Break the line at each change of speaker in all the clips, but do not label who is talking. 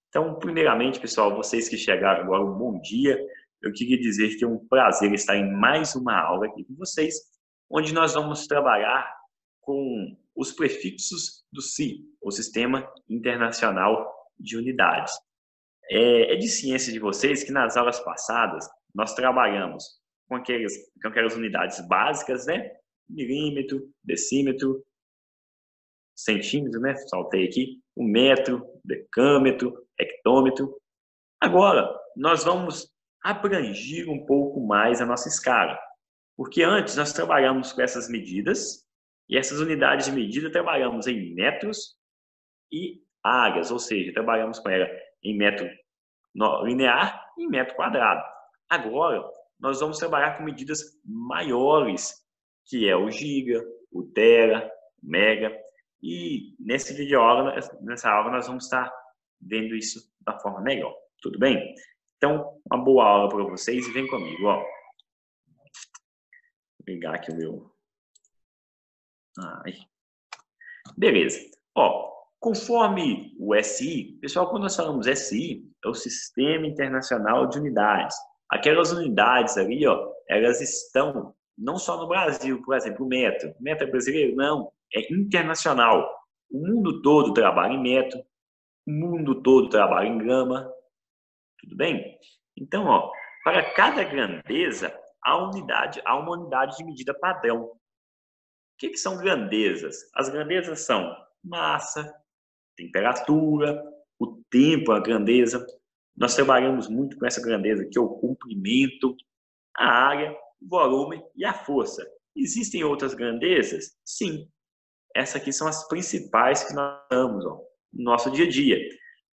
Então, primeiramente, pessoal, vocês que chegaram agora, um bom dia. Eu queria dizer que é um prazer estar em mais uma aula aqui com vocês, onde nós vamos trabalhar com os prefixos do SI, o Sistema Internacional de Unidades. É de ciência de vocês que nas aulas passadas nós trabalhamos com aquelas unidades básicas, né? Milímetro, decímetro, centímetro, né? Saltei aqui, o metro, decâmetro, hectômetro. Agora, nós vamos abranger um pouco mais a nossa escala, porque antes nós trabalhamos com essas medidas, e essas unidades de medida trabalhamos em metros e áreas, ou seja, trabalhamos com ela em metro linear e em metro quadrado. Agora, nós vamos trabalhar com medidas maiores, que é o giga, o tera, o mega, e nessa aula nós vamos estar vendo isso da forma melhor. Tudo bem? Então, uma boa aula para vocês e vem comigo, ó. Vou ligar aqui o meu... Beleza. Ó, conforme o SI, pessoal, quando nós falamos SI, é o Sistema Internacional de Unidades. Aquelas unidades ali, ó, elas estão não só no Brasil, por exemplo, o metro. O metro é brasileiro? Não, é internacional. O mundo todo trabalha em metro, o mundo todo trabalha em grama. Tudo bem? Então, ó, para cada grandeza, há uma unidade de medida padrão. O que são grandezas? As grandezas são massa, temperatura, o tempo, a grandeza. Nós trabalhamos muito com essa grandeza, que é o comprimento, a área, o volume e a força. Existem outras grandezas? Sim. Essas aqui são as principais que nós usamos no nosso dia a dia.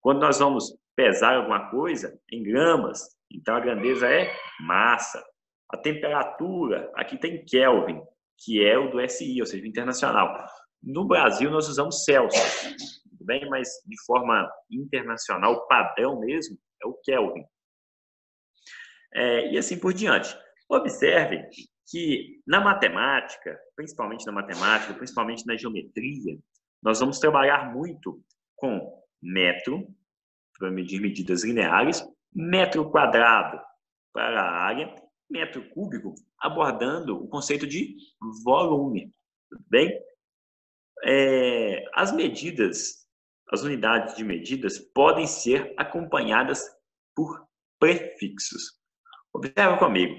Quando nós vamos pesar alguma coisa em gramas, então a grandeza é massa. A temperatura, aqui tem Kelvin, que é o do SI, ou seja, o internacional. No Brasil, nós usamos Celsius, tudo bem? Mas de forma internacional, padrão mesmo, é o Kelvin. E assim por diante. Observe que na matemática, principalmente na geometria, nós vamos trabalhar muito com metro, para medir medidas lineares, metro quadrado para a área, metro cúbico, abordando o conceito de volume. Tudo bem? As unidades de medidas podem ser acompanhadas por prefixos. Observa comigo.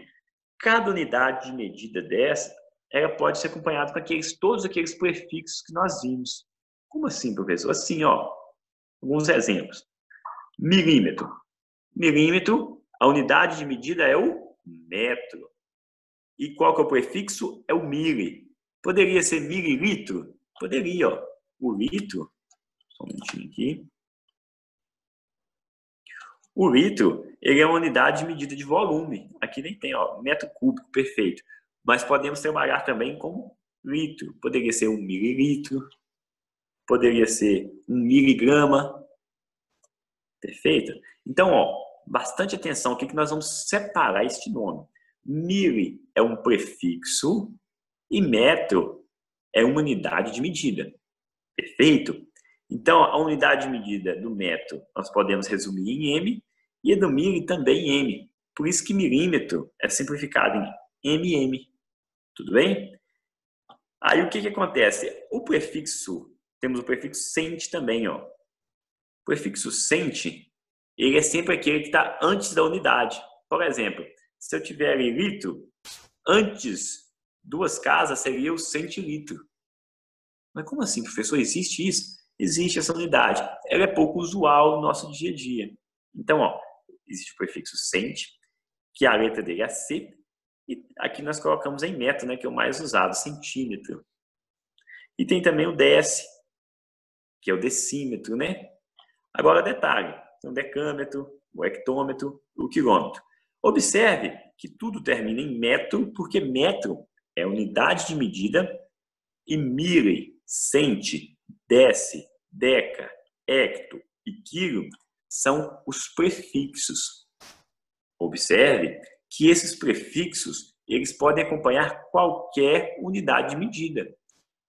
Cada unidade de medida dessa, ela pode ser acompanhada com todos aqueles prefixos que nós vimos. Como assim, professor? Assim, ó, alguns exemplos. Milímetro. Milímetro, a unidade de medida é o metro. E qual que é o prefixo? É o mili. Poderia ser mililitro? Poderia, ó. O litro, só um minutinho aqui. O litro, ele é uma unidade de medida de volume. Aqui nem tem, ó, metro cúbico, perfeito. Mas podemos trabalhar também com litro. Poderia ser 1 mililitro, poderia ser 1 miligrama. Perfeito? Então, ó, bastante atenção. O que nós vamos separar este nome? Mili é um prefixo e metro é uma unidade de medida. Perfeito? Então, a unidade de medida do metro nós podemos resumir em M e a do mili também em M. Por isso que milímetro é simplificado em mm. Tudo bem? Aí o que acontece? Temos o prefixo cent também, ó. O prefixo cent, ele é sempre aquele que está antes da unidade. Por exemplo, se eu tiver ali litro, antes duas casas seria o centilitro. Mas como assim, professor? Existe isso? Existe essa unidade. Ela é pouco usual no nosso dia a dia. Então, ó, existe o prefixo cent, que a letra dele é C, e aqui nós colocamos em metro, né, que é o mais usado, centímetro. E tem também o dec, que é o decímetro, né? Agora, detalhe, tem o decâmetro, o hectômetro, o quilômetro. Observe que tudo termina em metro, porque metro é unidade de medida, e mili, cent, dec, deca, hecto e quilo são os prefixos. Observe que esses prefixos, eles podem acompanhar qualquer unidade de medida.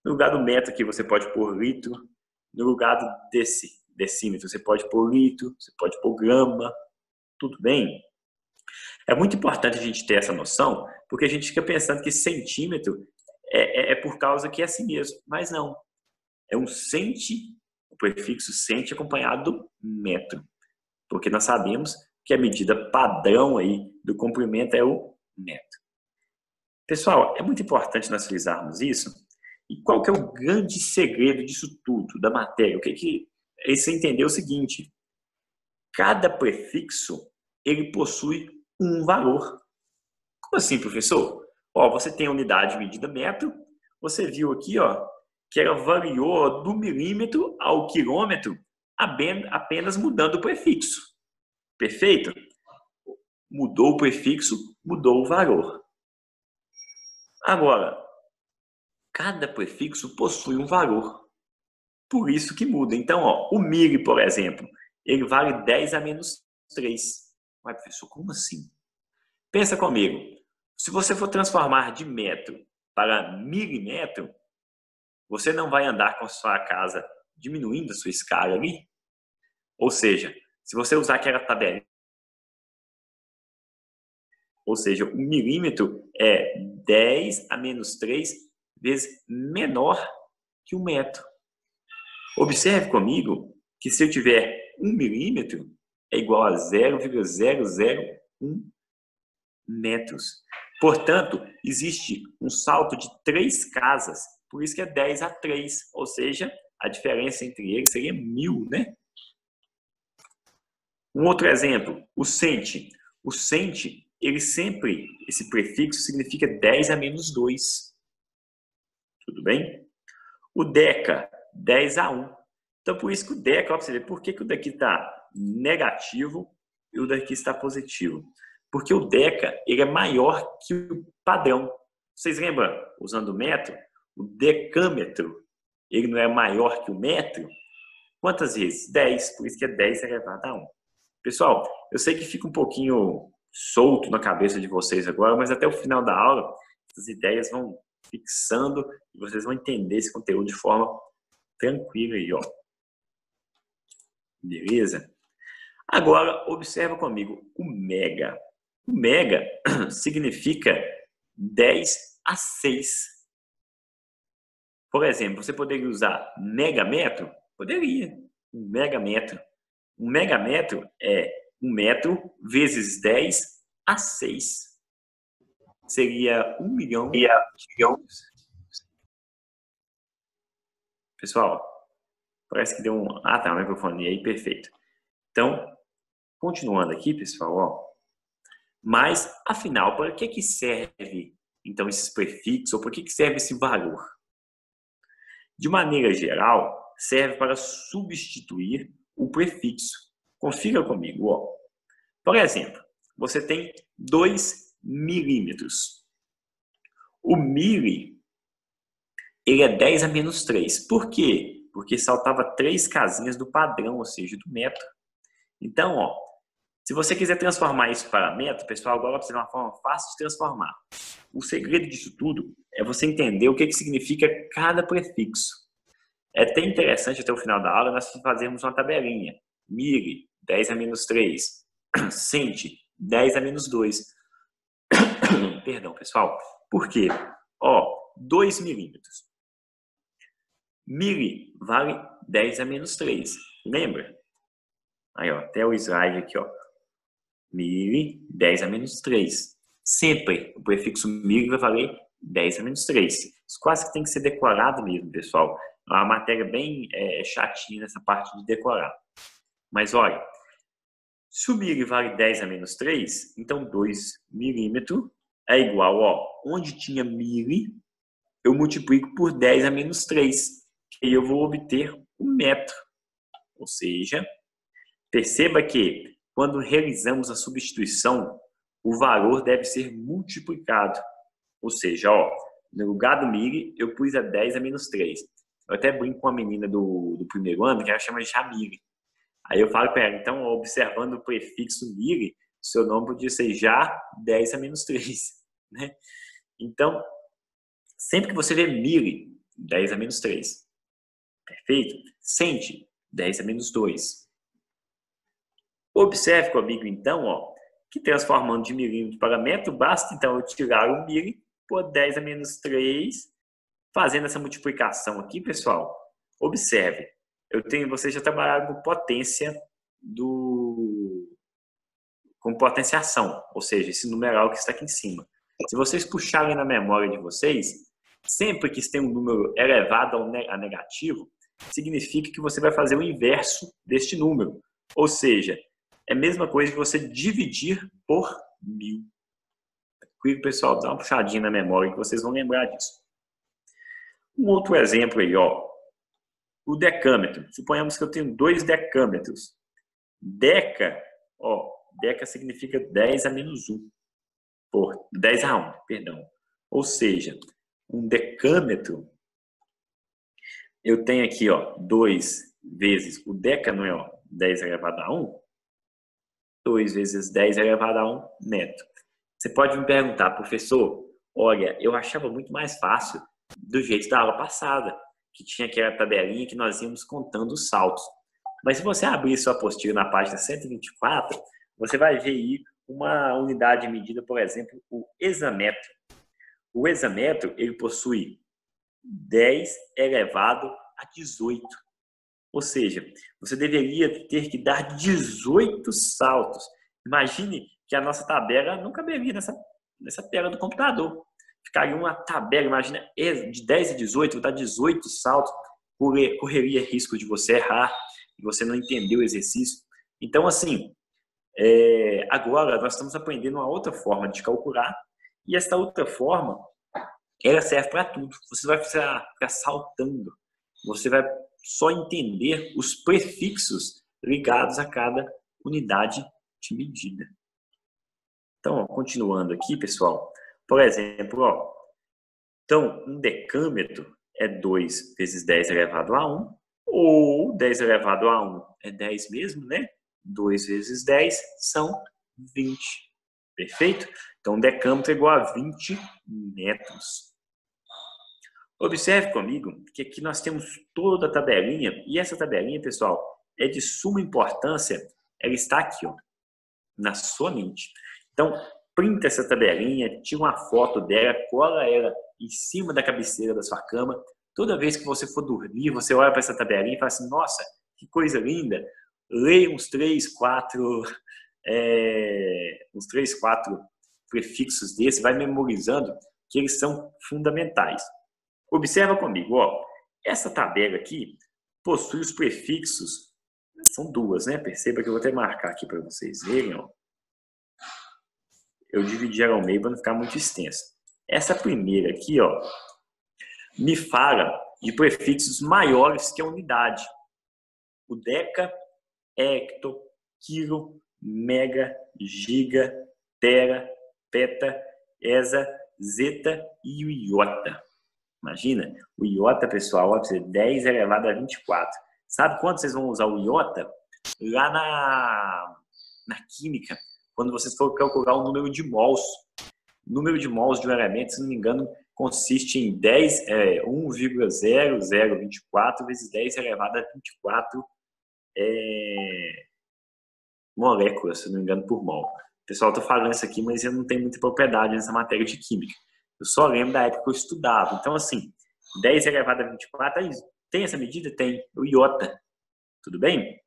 No lugar do metro aqui você pode pôr litro, no lugar do decímetro, você pode pôr litro, você pode pôr grama, tudo bem? É muito importante a gente ter essa noção, porque a gente fica pensando que centímetro é por causa que é assim mesmo, mas não. É um centi, o prefixo centi acompanhado do metro, porque nós sabemos que a medida padrão aí do comprimento é o metro. Pessoal, é muito importante nós frisarmos isso. E qual que é o grande segredo disso tudo, da matéria? O que é você entender o seguinte: cada prefixo ele possui um valor. Como assim, professor? Ó, você tem a unidade de medida metro. Você viu aqui, ó, que ela variou do milímetro ao quilômetro apenas mudando o prefixo. Perfeito? Mudou o prefixo, mudou o valor. Agora, cada prefixo possui um valor. Por isso que muda. Então, ó, o mili, por exemplo, ele vale 10 a menos 3. Mas, professor, como assim? Pensa comigo. Se você for transformar de metro para milímetro, você não vai andar com a sua casa diminuindo a sua escala ali? Ou seja, se você usar aquela tabela, ou seja, o milímetro é 10 a menos 3 vezes menor que o metro. Observe comigo que se eu tiver 1 milímetro, é igual a 0,001 metros. Portanto, existe um salto de 3 casas, por isso que é 10 a 3, ou seja, a diferença entre eles seria 1000, né? Um outro exemplo, o centi. O centi, ele sempre, esse prefixo significa 10 a menos 2. Tudo bem? O deca, 10 a 1. Então, por isso que o deca, ó, pra você ver, por que o daqui está negativo e o daqui está positivo? Porque o deca, ele é maior que o padrão. Vocês lembram, usando o metro, o decâmetro, ele não é maior que o metro? Quantas vezes? 10, por isso que é 10 elevado a 1. Pessoal, eu sei que fica um pouquinho solto na cabeça de vocês agora, mas até o final da aula, essas ideias vão fixando e vocês vão entender esse conteúdo de forma tranquila aí, ó. Beleza? Agora, observa comigo o mega. O mega significa 10 a 6. Por exemplo, você poderia usar megametro? Poderia. Um megametro. Um megametro é 1 metro vezes 10 a 6. Seria 1 milhão de quilômetros. Pessoal, parece que deu um... Ah, tá, o microfone aí, perfeito. Então, continuando aqui, pessoal, ó. Mas, afinal, para que serve, então, esses prefixos? Ou para que serve esse valor? De maneira geral, serve para substituir o prefixo. Confira comigo, ó. Por exemplo, você tem 2 milímetros. O mili, ele é 10 a menos 3. Por quê? Porque saltava 3 casinhas do padrão, ou seja, do metro. Então, ó, se você quiser transformar isso para metro, pessoal, agora precisa de uma forma fácil de transformar. O segredo disso tudo é você entender o que significa cada prefixo. É até interessante, até o final da aula, nós fazermos uma tabelinha. Mili, 10 a menos 3. Centi, 10 a menos 2. Perdão, pessoal. Por quê? Ó, 2 milímetros. Mili vale 10 a menos 3. Lembra? Aí, ó, até o slide aqui, ó. Mili, 10 a menos 3. Sempre o prefixo mili vai valer 10 a menos 3. Isso quase que tem que ser decorado mesmo, pessoal. É uma matéria bem chatinha nessa parte de decorar. Mas, olha, se o mili vale 10 a menos 3, então 2 milímetros é igual, ó, onde tinha mili, eu multiplico por 10 a menos 3. E eu vou obter um metro. Ou seja, perceba que quando realizamos a substituição, o valor deve ser multiplicado. Ou seja, ó, no lugar do mili, eu pus a 10 a menos 3. Eu até brinco com a menina do primeiro ano, que ela chama de Jamile. Aí eu falo para ela, então, observando o prefixo mili, seu nome podia ser já 10 a menos 3. Né? Então, sempre que você vê mili, 10 a menos 3. Perfeito? Centi, 10 a menos 2. Observe comigo, então, ó, que transformando de milímetro para metro, basta então eu tirar o milho por 10 a menos 3, fazendo essa multiplicação aqui, pessoal. Observe, vocês já trabalharam com potência com potenciação, ou seja, esse numeral que está aqui em cima. Se vocês puxarem na memória de vocês, sempre que tem um número elevado a negativo, significa que você vai fazer o inverso deste número. Ou seja, é a mesma coisa que você dividir por 1000. Tranquilo, pessoal? Dá uma puxadinha na memória que vocês vão lembrar disso. Um outro exemplo aí, ó. O decâmetro. Suponhamos que eu tenho 2 decâmetros. Deca, ó, deca significa 10 a menos 1. Por 10 a 1, perdão. Ou seja, um decâmetro, eu tenho aqui, ó, 2 vezes o deca, não é, ó, 10 elevado a 1? 2 vezes 10 elevado a 1 metro. Você pode me perguntar, professor, olha, eu achava muito mais fácil do jeito da aula passada, que tinha aquela tabelinha que nós íamos contando os saltos. Mas se você abrir sua apostila na página 124, você vai ver aí uma unidade de medida, por exemplo, o hexametro. O hexametro, ele possui 10 elevado a 18. Ou seja, você deveria ter que dar 18 saltos. Imagine que a nossa tabela não caberia nessa tela do computador. Ficaria uma tabela, imagina, de 10 a 18, vou dar 18 saltos, correria risco de você errar, e você não entender o exercício. Então, assim, agora nós estamos aprendendo uma outra forma de calcular, e essa outra forma, ela serve para tudo. Você vai ficar saltando, você vai só entender os prefixos ligados a cada unidade de medida. Então, ó, continuando aqui, pessoal, por exemplo, ó, então, um decâmetro é 2 vezes 10 elevado a 1, ou 10 elevado a 1 é 10 mesmo, né? 2 vezes 10 são 20. Perfeito? Então, um decâmetro é igual a 20 metros. Observe comigo que aqui nós temos toda a tabelinha, e essa tabelinha, pessoal, é de suma importância, ela está aqui, ó, na sua mente. Então, printa essa tabelinha, tira uma foto dela, cola ela em cima da cabeceira da sua cama. Toda vez que você for dormir, você olha para essa tabelinha e fala assim, nossa, que coisa linda. Leia uns 3, 4 prefixos desses, vai memorizando que eles são fundamentais. Observa comigo, ó, essa tabela aqui possui os prefixos, são 2, né? Perceba que eu vou até marcar aqui para vocês verem, ó. Eu dividi ela ao meio para não ficar muito extensa. Essa primeira aqui, ó, me fala de prefixos maiores que a unidade. O deca, hecto, quilo, mega, giga, tera, peta, exa, zeta e o iota. Imagina, o iota, pessoal, ó, 10 elevado a 24. Sabe quando vocês vão usar o iota? Lá na química, quando vocês for calcular o número de mols. O número de mols de um elemento, se não me engano, consiste em 1,0024 vezes 10 elevado a 24 moléculas, se não me engano, por mol. Pessoal, estou falando isso aqui, mas eu não tenho muita propriedade nessa matéria de química. Eu só lembro da época que eu estudava. Então, assim, 10 elevado a 24, tem essa medida? Tem. O iota. Tudo bem?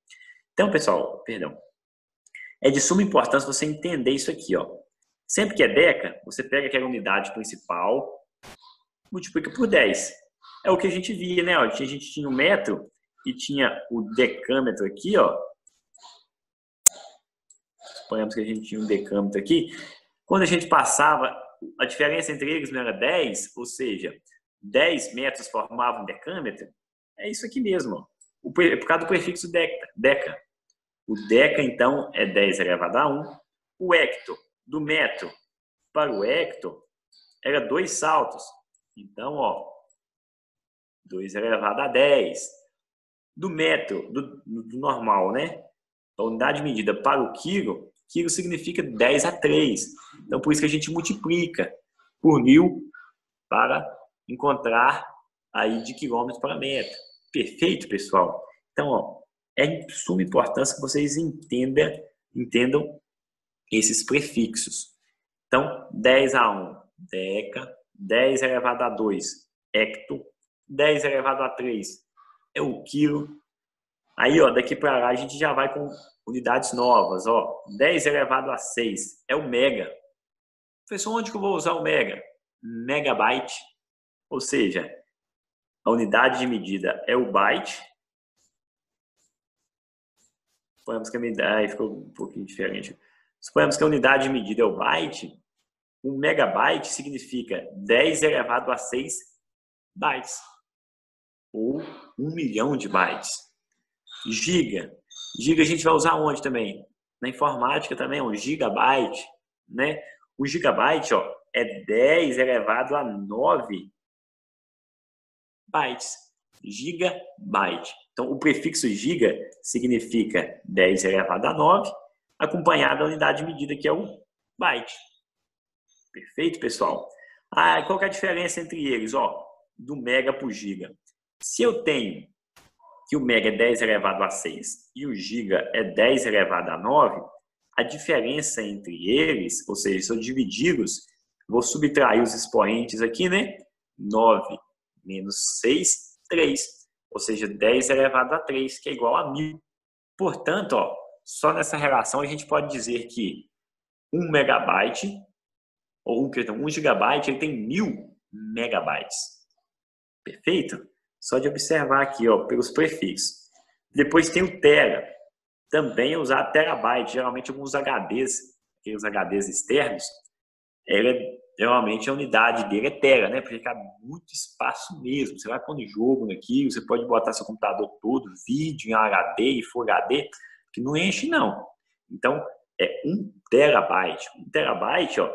Então, pessoal, perdão. É de suma importância você entender isso aqui, ó. Sempre que é deca, você pega aquela unidade principal, multiplica por 10. É o que a gente via, né? Ó, a gente tinha o metro e tinha o decâmetro aqui, ó. Suponhamos que a gente tinha um decâmetro aqui. Quando a gente passava, a diferença entre eles não era 10, ou seja, 10 metros formavam um decâmetro. É isso aqui mesmo, ó. Por causa do prefixo deca. O deca, então, é 10 elevado a 1. O hecto, do metro para o hecto, era 2 saltos. Então, ó, 2 elevado a 10. Do metro, do normal, né? A unidade medida para o quilo significa 10 a 3. Então, por isso que a gente multiplica por 1000 para encontrar aí de quilômetros para metro. Perfeito, pessoal? Então, ó, É de suma importância que vocês entendam esses prefixos. Então, 10 a 1, deca, 10 elevado a 2, hecto, 10 elevado a 3 é o quilo. Aí, ó, daqui para lá a gente já vai com unidades novas, ó. 10 elevado a 6 é o mega. Professor, onde que eu vou usar o mega? Megabyte, ou seja, a unidade de medida é o byte. Suponhamos que a unidade ficou um pouquinho diferente. Suponhamos que a unidade de medida é o byte. Um megabyte significa 10 elevado a 6 bytes, ou 1 milhão de bytes. Giga. Giga a gente vai usar onde também? Na informática também, um gigabyte, né? O gigabyte, ó, é 10 elevado a 9 bytes. Gigabyte. Então, o prefixo giga significa 10 elevado a 9, acompanhado da unidade de medida, que é o byte. Perfeito, pessoal? Qual que é a diferença entre eles? Ó, do mega para o giga. Se eu tenho que o mega é 10 elevado a 6 e o giga é 10 elevado a 9, a diferença entre eles, ou seja, se eu dividi-los, vou subtrair os expoentes aqui, né? 9 menos 6, 3. Ou seja, 10 elevado a 3, que é igual a 1000. Portanto, ó, só nessa relação a gente pode dizer que 1 megabyte, ou 1 gigabyte, ele tem 1000 megabytes. Perfeito? Só de observar aqui, ó, pelos prefixos. Depois tem o tera. Também é usado terabyte. Geralmente alguns HDs, aqueles HDs externos, geralmente a unidade dele é tera, né? Porque fica muito espaço mesmo. Você vai pondo jogo aqui, você pode botar seu computador todo, vídeo em HD e Full HD, que não enche, não. Então, é 1 terabyte. 1 terabyte, ó,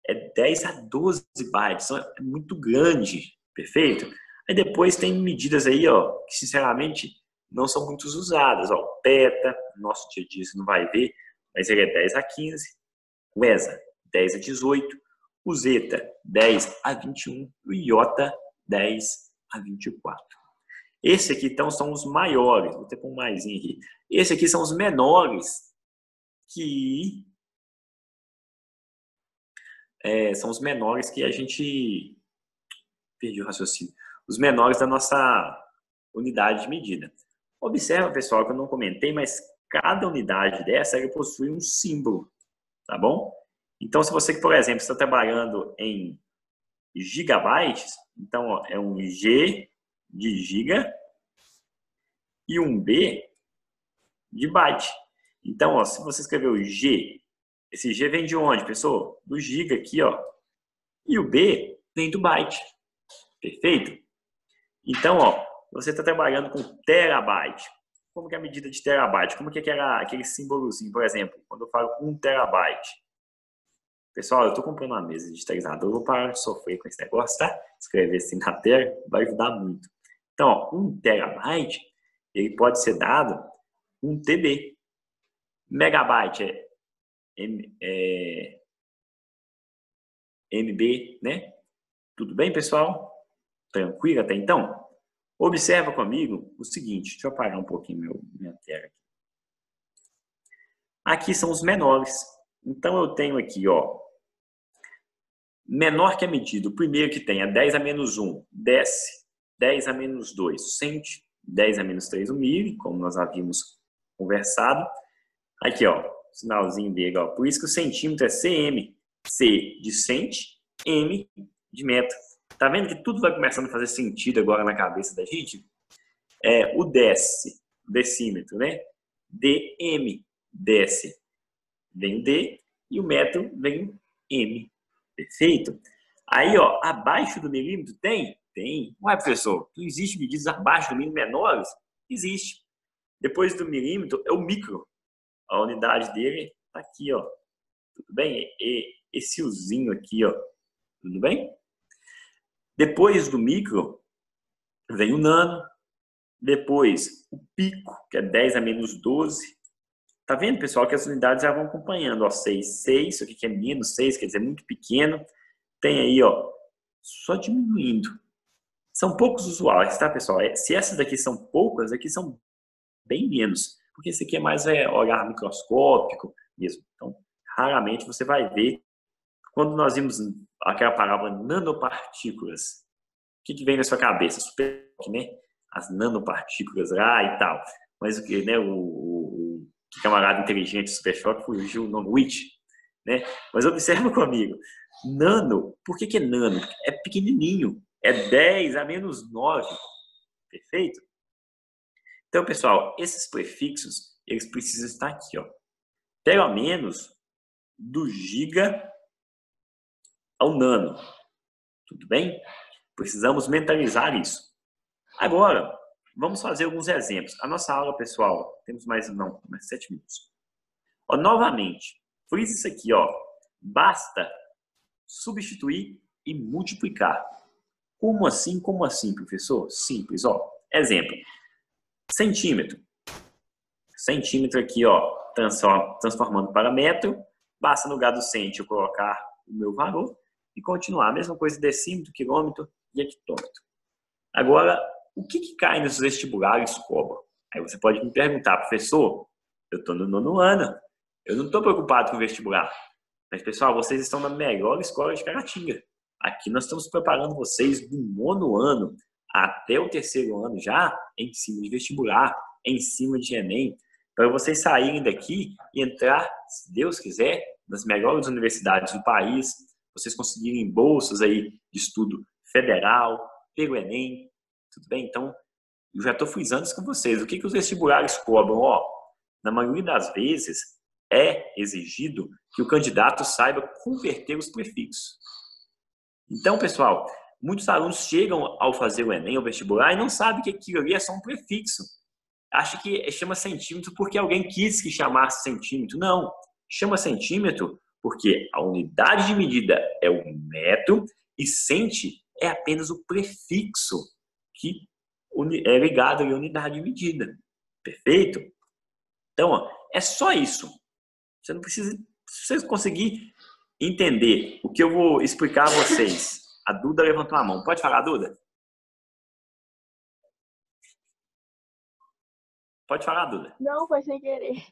é 10 a 12 bytes. Então, é muito grande. Perfeito? Aí depois tem medidas aí, ó, que sinceramente não são muito usadas. Ó, o peta, no nosso dia a dia você não vai ver, mas ele é 10 a 15. O ESA, 10 a 18. O Zeta, 10 a 21. O Iota, 10 a 24. Esse aqui, então, são os maiores. Vou ter com um maisinho aqui. Esse aqui são os menores que... são os menores que a gente... Perdi o raciocínio. Os menores da nossa unidade de medida. Observa, pessoal, que eu não comentei, mas cada unidade dessa ela possui um símbolo, tá bom? Então, se você, por exemplo, está trabalhando em gigabytes, então ó, é um G de giga e um B de byte. Então, ó, se você escrever o G, esse G vem de onde, pessoal? Do giga aqui, ó. E o B vem do byte. Perfeito? Então, ó, você está trabalhando com terabyte. Como que é a medida de terabyte? Como que é aquele símbolozinho, por exemplo, quando eu falo 1 terabyte? Pessoal, eu estou comprando uma mesa digitalizadora, eu vou parar de sofrer com esse negócio, tá? Escrever assim na tela vai ajudar muito. Então, ó, 1 terabyte, ele pode ser dado 1 TB. Megabyte é MB, né? Tudo bem, pessoal? Tranquilo até então? Observa comigo o seguinte, deixa eu apagar um pouquinho minha tela aqui. Aqui são os menores. Então, eu tenho aqui, ó, menor que a medida. O primeiro que tem é 10 a menos 1, desce. 10 a menos 2, cent. 10 a menos 3, o milho, como nós havíamos conversado. Aqui, ó, sinalzinho dele, ó. Por isso que o centímetro é cm. C de cent, m de metro. Tá vendo que tudo vai começando a fazer sentido agora na cabeça da gente? O decímetro, né? dm, desce, vem o d, e o metro vem o m. Perfeito? Aí, ó, abaixo do milímetro tem? Tem. Ué, professor, não existe medidas abaixo do milímetro menores? Existe. Depois do milímetro é o micro. A unidade dele tá aqui, ó. Tudo bem? Esse uzinho aqui, ó. Tudo bem? Depois do micro, vem o nano. Depois, o pico, que é 10 a menos 12. Tá vendo, pessoal, que as unidades já vão acompanhando. Ó, 6, 6, isso aqui que é menos 6, quer dizer, muito pequeno. Tem aí, ó, só diminuindo. São poucos usuários, tá, pessoal? Se essas daqui são poucas, aqui são bem menos, porque esse aqui é mais olhar microscópico mesmo. Então, raramente você vai ver. Quando nós vimos aquela palavra nanopartículas, o que vem na sua cabeça? Super, né? As nanopartículas lá e tal. Mas o que, né? O camarada inteligente super choque fugiu o nome WIT, né? Mas observa comigo. Nano, por que é nano? É pequenininho. É 10 a menos 9. Perfeito? Então, pessoal, esses prefixos, eles precisam estar aqui, ó. Pelo menos do giga ao nano. Tudo bem? Precisamos mentalizar isso. Agora, vamos fazer alguns exemplos. A nossa aula, pessoal, temos mais 7 minutos. Ó, novamente, frise isso aqui, ó. Basta substituir e multiplicar. Como assim, professor? Simples, ó. Exemplo. Centímetro. Centímetro aqui, ó, transformando para metro. Basta no lugar do cento eu colocar o meu valor e continuar. A mesma coisa decímetro, quilômetro e hectômetro. Agora, o que cai nos vestibulares cobram? Aí você pode me perguntar, professor, eu estou no 9º ano, eu não estou preocupado com o vestibular. Mas, pessoal, vocês estão na melhor escola de Caratinga. Aqui nós estamos preparando vocês do 9º ano até o 3º ano já em cima de vestibular, em cima de Enem, para vocês saírem daqui e entrar, se Deus quiser, nas melhores universidades do país, vocês conseguirem bolsas aí de estudo federal, pelo Enem, tudo bem? Então, eu já estou frisando isso com vocês. O que os vestibulares cobram? Ó, na maioria das vezes, é exigido que o candidato saiba converter os prefixos. Então, pessoal, muitos alunos chegam ao fazer o Enem, o vestibular, e não sabem que aquilo ali é só um prefixo. Acha que chama centímetro porque alguém quis que chamasse centímetro. Não, chama centímetro porque a unidade de medida é o metro e centi é apenas o prefixo que é ligado à unidade de medida. Perfeito? Então, ó, é só isso. Você não precisa... Se vocês conseguirem entender o que eu vou explicar a vocês. A Duda levantou a mão. Pode falar, Duda? Pode falar, Duda?
Não, foi sem querer.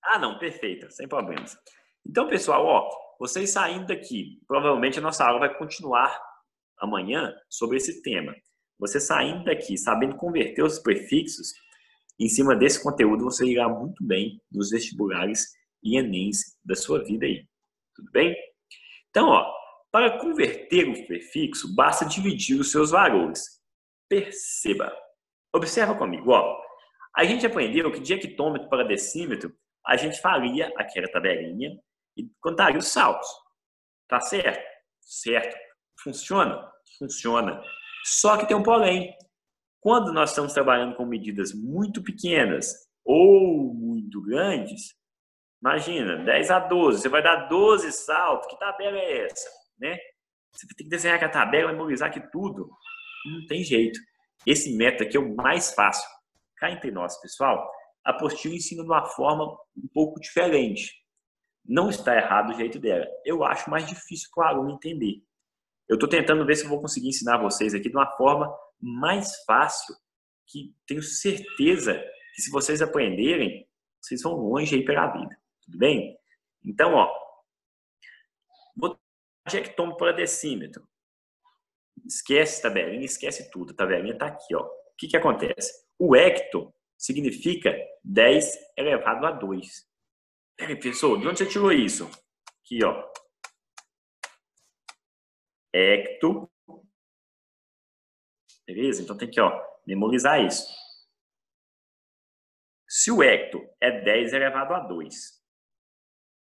Ah, não, perfeito, sem problemas. Então, pessoal, ó, vocês saindo daqui, provavelmente a nossa aula vai continuar amanhã sobre esse tema. Você saindo daqui, sabendo converter os prefixos, em cima desse conteúdo você irá muito bem nos vestibulares e Enems da sua vida aí. Tudo bem? Então, ó, para converter o prefixo, basta dividir os seus valores. Perceba. Observa comigo, ó. A gente aprendeu que de hectômetro para decímetro, a gente faria aquela tabelinha e contaria os saltos. Tá certo? Certo. Funciona? Funciona. Só que tem um porém. Quando nós estamos trabalhando com medidas muito pequenas ou muito grandes, imagina, 10 a 12, você vai dar 12 saltos, que tabela é essa? Né? Você tem que desenhar a tabela, memorizar aqui tudo. Não tem jeito. Esse método aqui é o mais fácil. Cá entre nós, pessoal, a apostila ensina de uma forma um pouco diferente. Não está errado o jeito dela. Eu acho mais difícil para o aluno entender. Eu estou tentando ver se eu vou conseguir ensinar vocês aqui de uma forma mais fácil, que tenho certeza que se vocês aprenderem, vocês vão longe aí pela vida. Tudo bem? Então, ó, vou de hectômetro para decímetro. Esquece tabelinha, esquece tudo. A tabelinha está aqui, ó. O que acontece? O hecto significa 10 elevado a 2. Peraí, professor, de onde você tirou isso? Aqui, ó. Hecto. Beleza? Então tem que, ó, memorizar isso. Se o hecto é 10 elevado a 2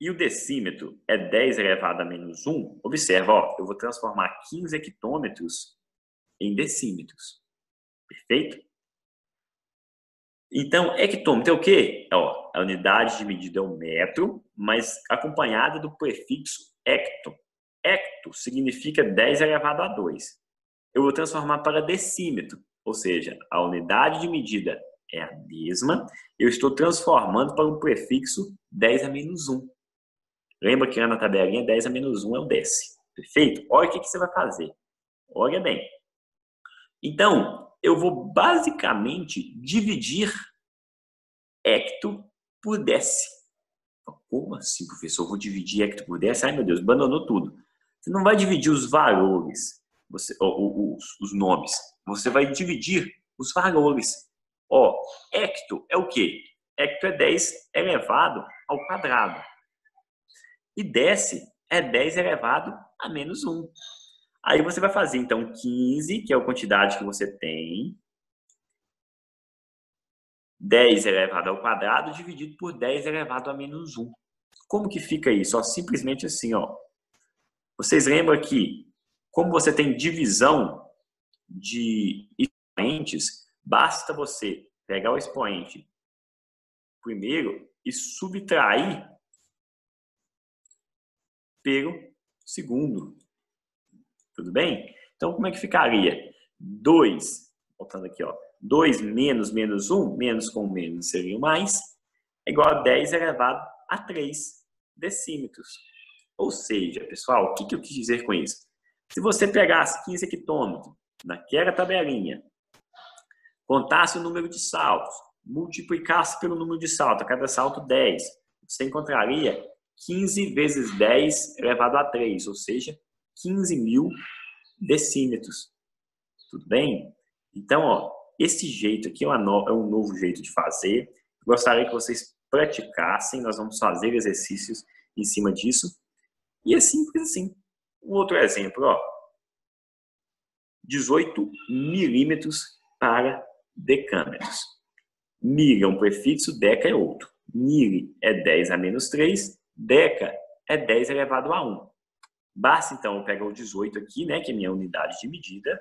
e o decímetro é 10 elevado a menos 1, observa, ó, eu vou transformar 15 hectômetros em decímetros. Perfeito? Então, hectômetro é o quê? Ó, a unidade de medida é o metro, mas acompanhada do prefixo hecto. Hecto significa 10 elevado a 2. Eu vou transformar para decímetro, ou seja, a unidade de medida é a mesma, eu estou transformando para um prefixo 10 a menos 1. Lembra que lá na tabelinha 10 a menos 1 é o décimo. Perfeito? Olha o que você vai fazer. Olha bem. Então, eu vou basicamente dividir hecto por décimo. Como assim, professor? Eu vou dividir hecto por décimo? Ai, meu Deus, abandonou tudo. Você não vai dividir os valores, os nomes. Você vai dividir os valores. Ó, hecto é o quê? Hecto é 10 elevado ao quadrado. E décimo é 10 elevado a menos 1. Aí você vai fazer, então, 15, que é a quantidade que você tem, 10 elevado ao quadrado dividido por 10 elevado a menos 1. Como que fica isso? Ó, simplesmente assim, ó. Vocês lembram que, como você tem divisão de expoentes, basta você pegar o expoente primeiro e subtrair pelo segundo. Tudo bem? Então, como é que ficaria? 2, voltando aqui, ó. 2 menos menos 1, menos com menos seria o mais, é igual a 10 elevado a 3 decímetros. Ou seja, pessoal, o que eu quis dizer com isso? Se você pegasse 15 hectômetros naquela tabelinha, contasse o número de saltos, multiplicasse pelo número de saltos, a cada salto 10, você encontraria 15 vezes 10 elevado a 3, ou seja, 15.000 decímetros. Tudo bem? Então, ó, esse jeito aqui é um novo jeito de fazer. Gostaria que vocês praticassem. Nós vamos fazer exercícios em cima disso. E é simples assim. Um outro exemplo, ó. 18 milímetros para decâmetros. Mil é um prefixo, deca é outro. Mili é 10 a menos 3, deca é 10 elevado a 1. Basta, então, eu pegar o 18 aqui, né, que é minha unidade de medida,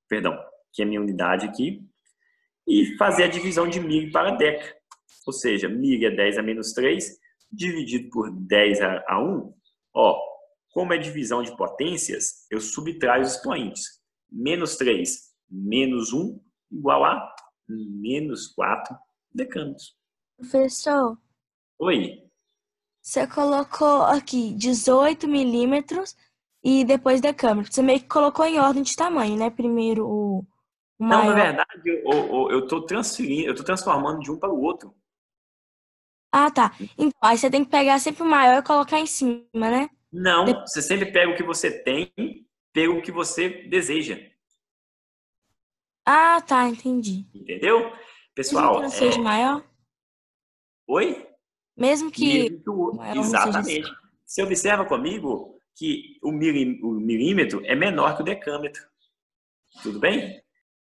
perdão, que é minha unidade aqui, e fazer a divisão de mil para deca. Ou seja, mil é 10 a menos 3, dividido por 10 a 1. Ó, como é divisão de potências, eu subtraio os expoentes. Menos 3 menos 1 igual a menos 4 decâmetros.
Professor,
Oi.
você colocou aqui 18 milímetros e depois decâmetros. Você meio que colocou em ordem de tamanho, né? Primeiro o
Não, na
maior.
verdade, eu estou transferindo, eu estou transformando de um para o outro.
Ah, tá. Então, aí você tem que pegar sempre o maior e colocar em cima, né?
Não, você sempre pega o que você tem, pega o que você deseja.
Ah, tá, entendi.
Entendeu?
Mesmo que
Pessoal,
não seja maior?
Oi?
Mesmo que
Mesmo que
o maior não seja assim.
exatamente. Você observa comigo que o milímetro é menor que o decâmetro. Tudo bem?